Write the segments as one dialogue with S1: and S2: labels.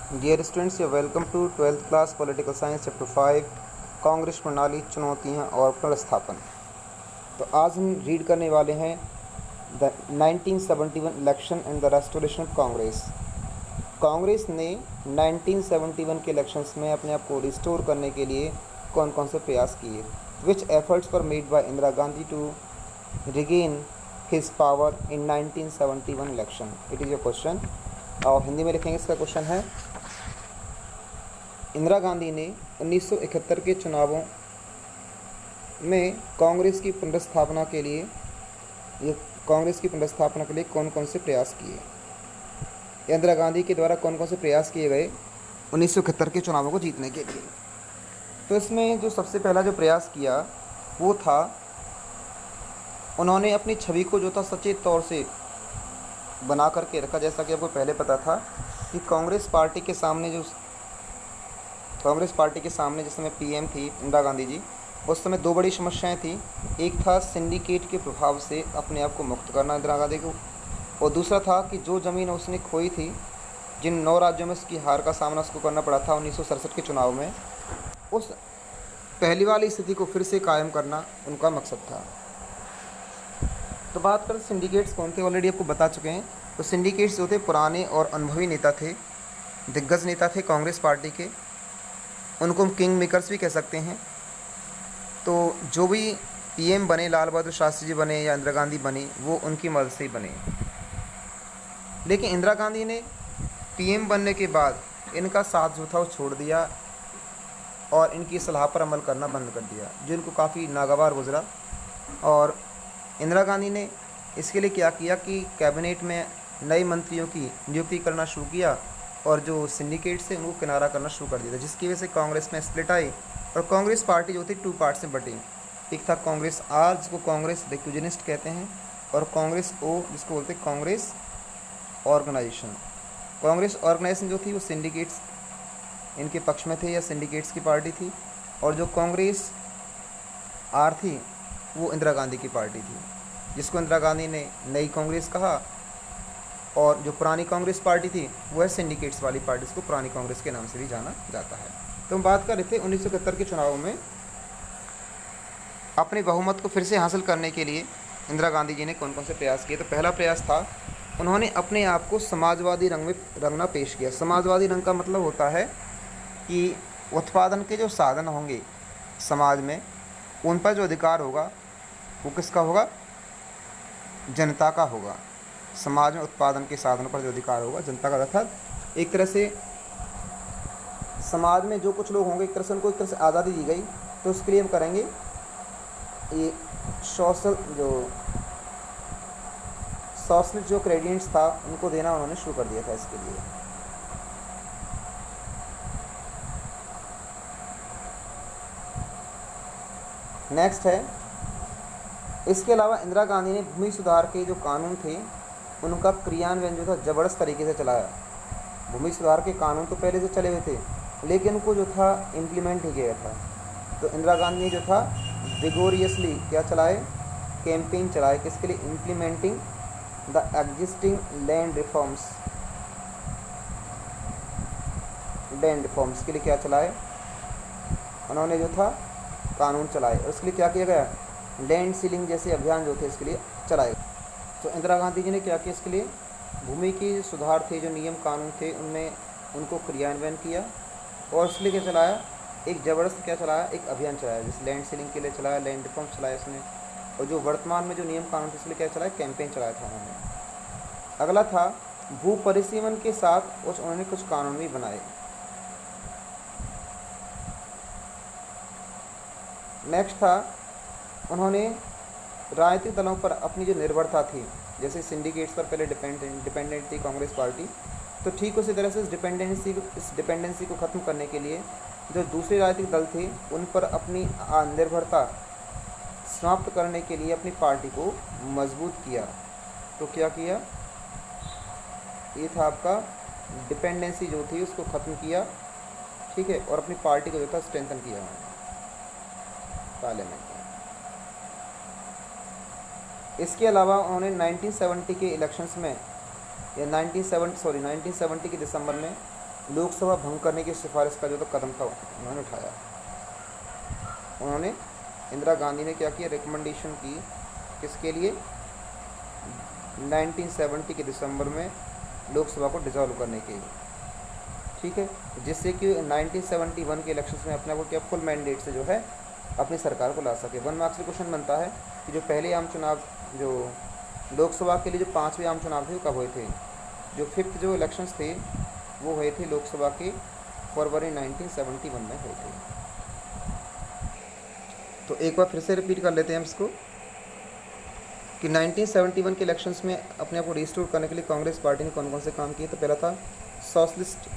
S1: Dear students, you welcome to twelfth class political science chapter 5 Congress प्रणाली, चुनौतियां और पुनर्स्थापन। तो आज हम रीड करने वाले हैं the 1971 election and the restoration of Congress. Congress ने 1971 के इलेक्शंस में अपने आप को रिस्टोर करने के लिए कौन कौन से प्रयास किए। Which efforts were made by Indira Gandhi to regain his power in 1971 election. It is your question. और हिंदी में लिखेंगे। इसका क्वेश्चन है, इंदिरा गांधी ने 1971 के चुनावों में कांग्रेस की पुनर्स्थापना के लिए कौन कौन से प्रयास किए। इंदिरा गांधी के द्वारा कौन कौन से प्रयास किए गए 1971 के चुनावों को जीतने के लिए। तो इसमें जो सबसे पहला जो प्रयास किया वो था, उन्होंने अपनी छवि को जो था सचेत तौर से बना करके रखा। जैसा कि आपको पहले पता था कि कांग्रेस पार्टी के सामने जिस समय पीएम थी इंदिरा गांधी जी, उस समय दो बड़ी समस्याएं थी। एक था सिंडिकेट के प्रभाव से अपने आप को मुक्त करना इंदिरा गांधी को, और दूसरा था कि जो ज़मीन उसने खोई थी, जिन 9 राज्यों में उसकी हार का सामना उसको करना पड़ा था 1967 के चुनाव में, उस पहली वाली स्थिति को फिर से कायम करना उनका मकसद था। तो बात करें सिंडिकेट्स कौन थे, ऑलरेडी आपको बता चुके हैं। तो सिंडिकेट्स जो थे पुराने और अनुभवी नेता थे, दिग्गज नेता थे कांग्रेस पार्टी के। उनको हम किंग मेकर्स भी कह सकते हैं। तो जो भी पीएम बने, लाल बहादुर शास्त्री जी बने या इंदिरा गांधी बने, वो उनकी मदद से ही बने। लेकिन इंदिरा गांधी ने पीएम बनने के बाद इनका साथ जो था वो छोड़ दिया और इनकी सलाह पर अमल करना बंद कर दिया, जो इनको काफ़ी नागवार गुजरा। और इंदिरा गांधी ने इसके लिए क्या किया कि कैबिनेट में नए मंत्रियों की नियुक्ति करना शुरू किया और जो सिंडिकेट से उनको किनारा करना शुरू कर दिया था, जिसकी वजह से कांग्रेस में स्प्लिट आई और कांग्रेस पार्टी जो थी 2 पार्ट्स में बटी। एक था कांग्रेस आर, जिसको कांग्रेस रिक्यूजनिस्ट कहते हैं, और कांग्रेस ओ, जिसको बोलते हैं कांग्रेस ऑर्गेनाइजेशन। कांग्रेस ऑर्गेनाइजेशन जो थी वो सिंडिकेट्स इनके पक्ष में थे या सिंडिकेट्स की पार्टी थी, और जो कांग्रेस आर थी वो इंदिरा गांधी की पार्टी थी, जिसको इंदिरा गांधी ने नई कांग्रेस कहा। और जो पुरानी कांग्रेस पार्टी थी वो है सिंडिकेट्स वाली पार्टी, जिसको पुरानी कांग्रेस के नाम से भी जाना जाता है। तो हम बात कर रहे थे 1971 के चुनावों में अपने बहुमत को फिर से हासिल करने के लिए इंदिरा गांधी जी ने कौन कौन से प्रयास किए। तो पहला प्रयास था, उन्होंने अपने आप को समाजवादी रंग में रंगना पेश किया। समाजवादी रंग का मतलब होता है कि उत्पादन के जो साधन होंगे समाज में, उन पर जो अधिकार होगा वो किसका होगा, जनता का होगा। समाज में उत्पादन के साधनों पर जो अधिकार होगा जनता का, अर्थात एक तरह से समाज में जो कुछ लोग होंगे एक तरह से उनको एक तरह से आज़ादी दी गई। तो उसके लिए हम करेंगे ये सोशलिस्ट जो क्रेडिट्स था उनको देना उन्होंने शुरू कर दिया था इसके लिए। नेक्स्ट है, इसके अलावा इंदिरा गांधी ने भूमि सुधार के जो कानून थे उनका क्रियान्वयन जो था ज़बरदस्त तरीके से चलाया। भूमि सुधार के कानून तो पहले से चले हुए थे, लेकिन उनको जो था इम्प्लीमेंट ही किया था। तो इंदिरा गांधी ने जो था विगोरियसली क्या चलाए, कैंपेन चलाए, किसके लिए, implementing the existing land reforms के लिए क्या चलाए, उन्होंने जो था कानून चलाए। और उसके लिए क्या किया गया, लैंड सीलिंग जैसे अभियान जो थे इसके लिए चलाए। तो इंदिरा गांधी जी ने क्या किया, इसके लिए भूमि की सुधार थे, जो नियम कानून थे उनमें उनको क्रियान्वयन किया। और उसके लिए क्या चलाया, एक ज़बरदस्त क्या चलाया, एक अभियान चलाया, जैसे लैंड सीलिंग के लिए चलाया, लैंड रिफॉर्म चलाया इसने। और जो वर्तमान में जो नियम कानून थे इसलिए क्या चलाया, कैंपेन चलाया था उन्होंने। अगला था भू परिसीमन के साथ उन्होंने कुछ कानून भी बनाए। नेक्स्ट था, उन्होंने राजनीतिक दलों पर अपनी जो निर्भरता थी, जैसे सिंडिकेट्स पर पहले डिपेंडेंट थी कांग्रेस पार्टी, तो ठीक उसी तरह से इस डिपेंडेंसी को ख़त्म करने के लिए जो दूसरे राजनीतिक दल थे उन पर अपनी निर्भरता समाप्त करने के लिए अपनी पार्टी को मजबूत किया। तो क्या किया, ये था आपका डिपेंडेंसी जो थी उसको ख़त्म किया, ठीक है, और अपनी पार्टी को जो था स्ट्रेंथन किया पार्लियामेंट में। इसके अलावा उन्होंने 1970 के इलेक्शंस में या 1970 के दिसंबर में लोकसभा भंग करने की सिफारिश का जो तो कदम था उन्होंने उठाया। उन्होंने इंदिरा गांधी ने क्या किया, रिकमेंडेशन की किसके लिए, 1970 के दिसंबर में लोकसभा को डिसॉल्व करने के लिए। ठीक है, जिससे कि 1971 के इलेक्शंस में अपने आप को क्या फुल मैंडेट से जो है अपनी सरकार को ला सके। 1 मार्क्स से क्वेश्चन बनता है कि जो पहले आम चुनाव, जो लोकसभा के लिए जो 5वें आम चुनाव थे वो कब हुए थे। जो 5th जो इलेक्शंस थे वो हुए थे लोकसभा के फरवरी 1971 में हुए थे। तो एक बार फिर से रिपीट कर लेते हैं हम इसको कि 1971 के इलेक्शंस में अपने आप को रिस्टोर करने के लिए कांग्रेस पार्टी ने कौन कौन से काम किए। तो पहला था सोशलिस्ट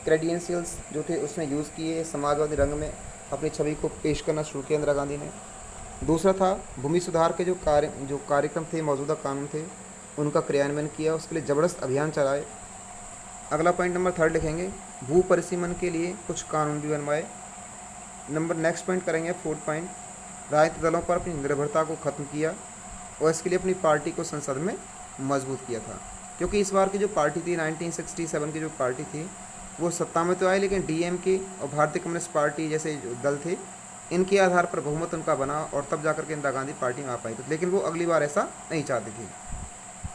S1: क्रेडेंशियल्स जो थे उसने यूज़ किए, समाजवादी रंग में अपनी छवि को पेश करना शुरू किया इंदिरा गांधी ने। दूसरा था भूमि सुधार के जो कार्यक्रम थे, मौजूदा कानून थे, उनका क्रियान्वयन किया, उसके लिए ज़बरदस्त अभियान चलाए। अगला पॉइंट नंबर 3 लिखेंगे, भू परिसीमन के लिए कुछ कानून भी बनवाए। नेक्स्ट पॉइंट करेंगे 4th पॉइंट, राजनीतिक दलों पर अपनी निर्भरता को ख़त्म किया और इसके लिए अपनी पार्टी को संसद में मजबूत किया था। क्योंकि इस बार की जो पार्टी थी 1967 की जो पार्टी थी वो सत्ता में तो आई, लेकिन डीएमके और भारतीय कम्युनिस्ट पार्टी जैसे जो दल थे इनके आधार पर बहुमत उनका बना और तब जाकर के इंदिरा गांधी पार्टी में आ पाई थी। लेकिन वो अगली बार ऐसा नहीं चाहती थी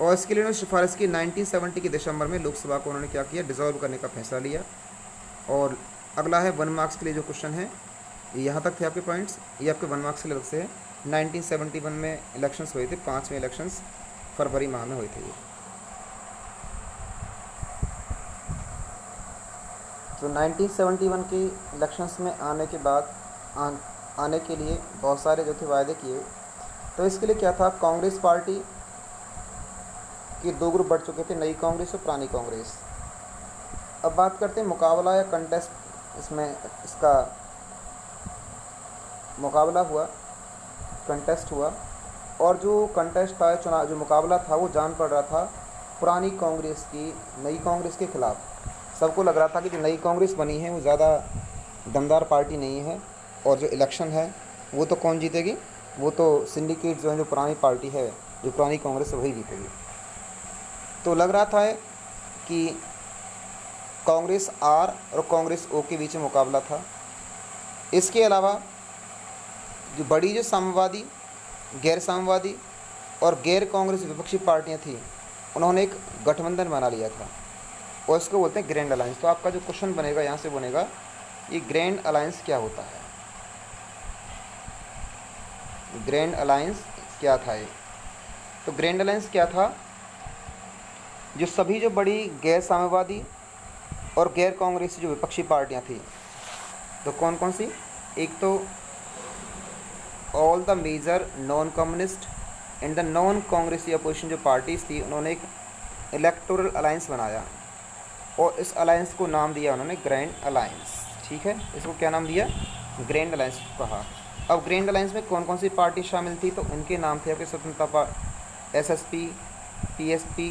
S1: और इसके लिए उन्होंने सिफारिश की। 1970 के दिसंबर में लोकसभा को उन्होंने क्या किया, डिसॉल्व करने का फैसला लिया। और अगला है 1 मार्क्स के लिए जो क्वेश्चन है, यहाँ तक थे आपके पॉइंट्स, ये आपके 1 मार्क्स के लिए से है। 1971 में इलेक्शंस हुए थे, 5वें इलेक्शंस फरवरी माह में हुए थे ये। तो 1971 के इलेक्शंस में आने के बाद आने के लिए बहुत सारे जो थे वायदे किए। तो इसके लिए क्या था, कांग्रेस पार्टी के 2 ग्रुप बढ़ चुके थे, नई कांग्रेस और पुरानी कांग्रेस। अब बात करते हैं मुकाबला या कंटेस्ट, इसमें इसका मुकाबला हुआ, कंटेस्ट हुआ। और जो कंटेस्ट था, चुनाव जो मुकाबला था वो जान पड़ रहा था पुरानी कांग्रेस की नई कांग्रेस के खिलाफ। सबको लग रहा था कि जो नई कांग्रेस बनी है वो ज़्यादा दमदार पार्टी नहीं है और जो इलेक्शन है वो तो कौन जीतेगी, वो तो सिंडिकेट जो है, जो पुरानी पार्टी है, जो पुरानी कांग्रेस है वही जीतेगी। तो लग रहा था कि कांग्रेस आर और कांग्रेस ओ के बीच में मुकाबला था। इसके अलावा जो बड़ी जो साम्यवादी, गैर साम्यवादी और गैर कांग्रेस विपक्षी पार्टियां थी उन्होंने एक गठबंधन बना लिया था और इसको बोलते हैं ग्रैंड अलायंस। तो आपका जो क्वेश्चन बनेगा यहाँ से बनेगा, ये ग्रैंड अलायंस क्या होता है, ग्रैंड अलायंस क्या था ये। तो ग्रैंड अलायंस क्या था, जो सभी जो बड़ी गैर साम्यवादी और गैर कांग्रेसी जो विपक्षी पार्टियां थी, तो कौन कौन सी, एक तो all the major non communist and the non कांग्रेसी अपोजिशन जो पार्टीज थी, उन्होंने एक इलेक्टोरल अलायंस बनाया और इस अलायंस को नाम दिया उन्होंने ग्रैंड अलायंस। ठीक है, इसको क्या नाम दिया, ग्रैंड अलायंस कहा। अब ग्रैंड अलायंस में कौन कौन सी पार्टी शामिल थी, तो उनके नाम थे आपके स्वतंत्रता पार्टी, एसएसपी, पीएसपी,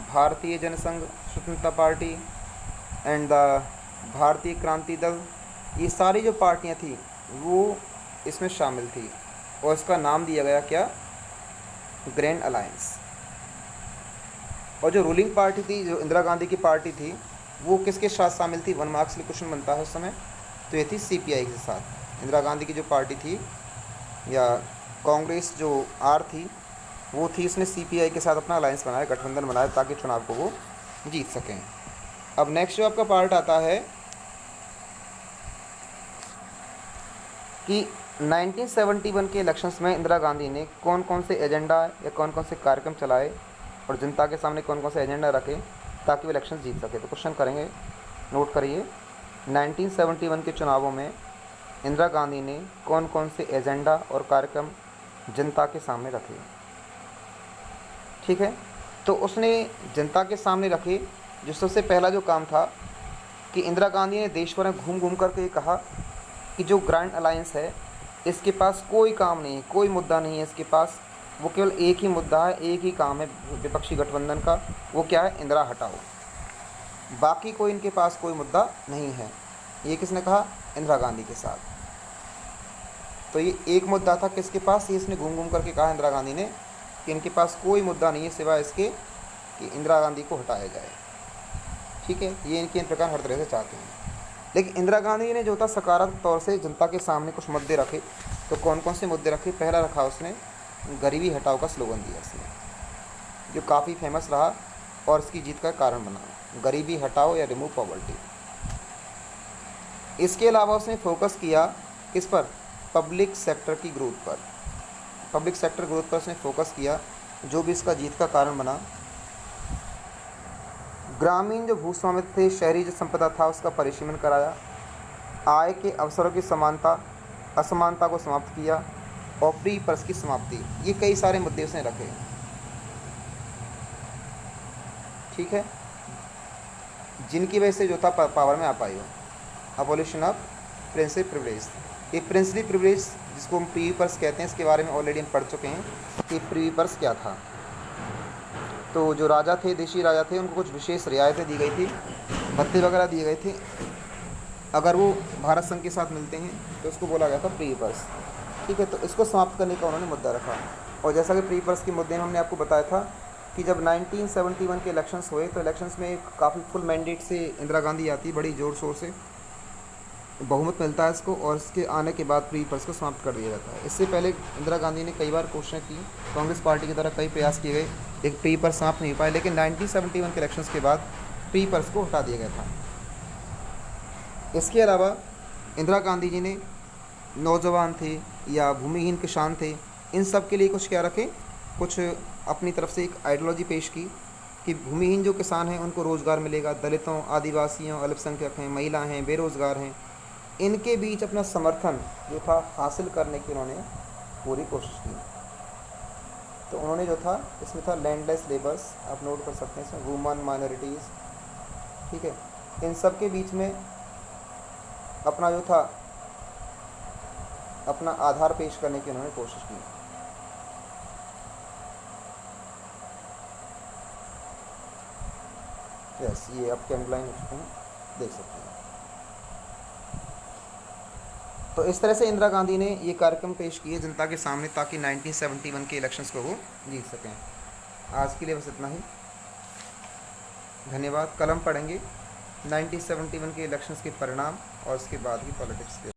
S1: भारतीय जनसंघ स्वतंत्रता पार्टी एंड द भारतीय क्रांति दल। ये सारी जो पार्टियां थी वो इसमें शामिल थी और इसका नाम दिया गया क्या, ग्रैंड अलायंस। और जो रूलिंग पार्टी थी, जो इंदिरा गांधी की पार्टी थी, वो किसके साथ शामिल थी, 1 मार्क्स के लिए क्वेश्चन बनता है उस समय, तो ये थी सीपीआई के साथ। इंदिरा गांधी की जो पार्टी थी या कांग्रेस जो आर थी वो थी, इसने सीपीआई के साथ अपना अलायंस बनाया, गठबंधन बनाया ताकि चुनाव को वो जीत सकें। अब नेक्स्ट जो आपका पार्ट आता है कि 1971 के इलेक्शंस में इंदिरा गांधी ने कौन कौन से एजेंडा या कौन कौन से कार्यक्रम चलाए और जनता के सामने कौन कौन से एजेंडा रखे ताकि वो इलेक्शन जीत सके। तो क्वेश्चन करेंगे, नोट करिए, 1971 के चुनावों में इंदिरा गांधी ने कौन कौन से एजेंडा और कार्यक्रम जनता के सामने रखे। ठीक है, तो उसने जनता के सामने रखे। जो सबसे पहला जो काम था कि इंदिरा गांधी ने देश भर में घूम घूम करके कहा कि जो ग्रैंड अलायंस है इसके पास कोई काम नहीं है, कोई मुद्दा नहीं है इसके पास, वो केवल एक ही मुद्दा है, एक ही काम है विपक्षी गठबंधन का, वो क्या है, इंदिरा हटाओ, बाकी कोई इनके पास कोई मुद्दा नहीं है। ये किसने कहा, इंदिरा गांधी के साथ। तो ये एक मुद्दा था किसके पास, ये इसने घूम घूम करके कहा इंदिरा गांधी ने कि इनके पास कोई मुद्दा नहीं है सिवाय इसके कि इंदिरा गांधी को हटाया जाए। ठीक है, ये इनके इन प्रकार हर तरह से चाहते हैं। लेकिन इंदिरा गांधी ने जो था सकारात्मक तौर से जनता के सामने कुछ मुद्दे रखे। तो कौन कौन से मुद्दे रखे? पहला रखा उसने गरीबी हटाओ का स्लोगन दिया इसने, जो काफ़ी फेमस रहा और इसकी जीत का कारण बना, गरीबी हटाओ या रिमूव पॉवर्टी। इसके अलावा उसने फोकस किया किस पर? पब्लिक सेक्टर की ग्रोथ पर। पब्लिक सेक्टर ग्रोथ पर उसने फोकस किया, जो भी इसका जीत का कारण बना। ग्रामीण जो भूस्वामित्व थे, शहरी जो संपदा था, उसका परिसीमन कराया। आय के अवसरों की असमानता को समाप्त किया और फ्री पर्स की समाप्ति। ये कई सारे मुद्दे उसने रखे, ठीक है, जिनकी वजह से जो था पावर में आ पाई हो। Abolition of princely privilege. ये प्रिंसली प्रिविलेज जिसको हम प्रीवी पर्स कहते हैं, इसके बारे में ऑलरेडी हम पढ़ चुके हैं कि प्रीवी पर्स क्या था। तो जो राजा थे, देशी राजा थे, उनको कुछ विशेष रियायतें दी गई थी, भत्ते वगैरह दिए गए थे अगर वो भारत संघ के साथ मिलते हैं, तो उसको बोला गया था प्रीवी पर्स, ठीक है। तो इसको समाप्त करने का उन्होंने मुद्दा रखा। और जैसा कि प्रीवी पर्स के मुद्दे में हमने आपको बताया था कि जब 1971 के इलेक्शंस हुए, तो इलेक्शंस में काफ़ी फुल मैंडेट से इंदिरा गांधी आती, बड़ी ज़ोर शोर से बहुमत मिलता है इसको, और इसके आने के बाद प्री पर्स को समाप्त कर दिया जाता है। इससे पहले इंदिरा गांधी ने कई बार कोशिशें की, कांग्रेस पार्टी की तरह कई प्रयास किए गए, लेकिन प्री पर्स समाप्त नहीं हो पाए। लेकिन 1971 के इलेक्शंस के बाद प्री पर्स को हटा दिया गया था। इसके अलावा इंदिरा गांधी जी ने नौजवान थे या भूमिहीन किसान थे, इन सब के लिए कुछ क्या रखे, कुछ अपनी तरफ से एक आइडियोलॉजी पेश की कि भूमिहीन जो किसान हैं उनको रोज़गार मिलेगा, दलितों, आदिवासियों, अल्पसंख्यक हैं, महिला हैं, बेरोज़गार हैं, इनके बीच अपना समर्थन जो था हासिल करने की उन्होंने पूरी कोशिश की। तो उन्होंने जो था इसमें था लैंडलेस लेबर्स, आप नोट कर सकते हैं इसमें, वुमन, माइनॉरिटीज़, ठीक है, इन सब के बीच में अपना जो था अपना आधार पेश करने की उन्होंने कोशिश की। यस, ये आपके अंडरलाइन हो चुके हैं, देख सकते हैं। तो इस तरह से इंदिरा गांधी ने ये कार्यक्रम पेश किए जनता के सामने, ताकि 1971 के इलेक्शंस को वो जीत सकें। आज के लिए बस इतना ही, धन्यवाद। कल हम पढ़ेंगे 1971 के इलेक्शंस के परिणाम और उसके बाद की पॉलिटिक्स के।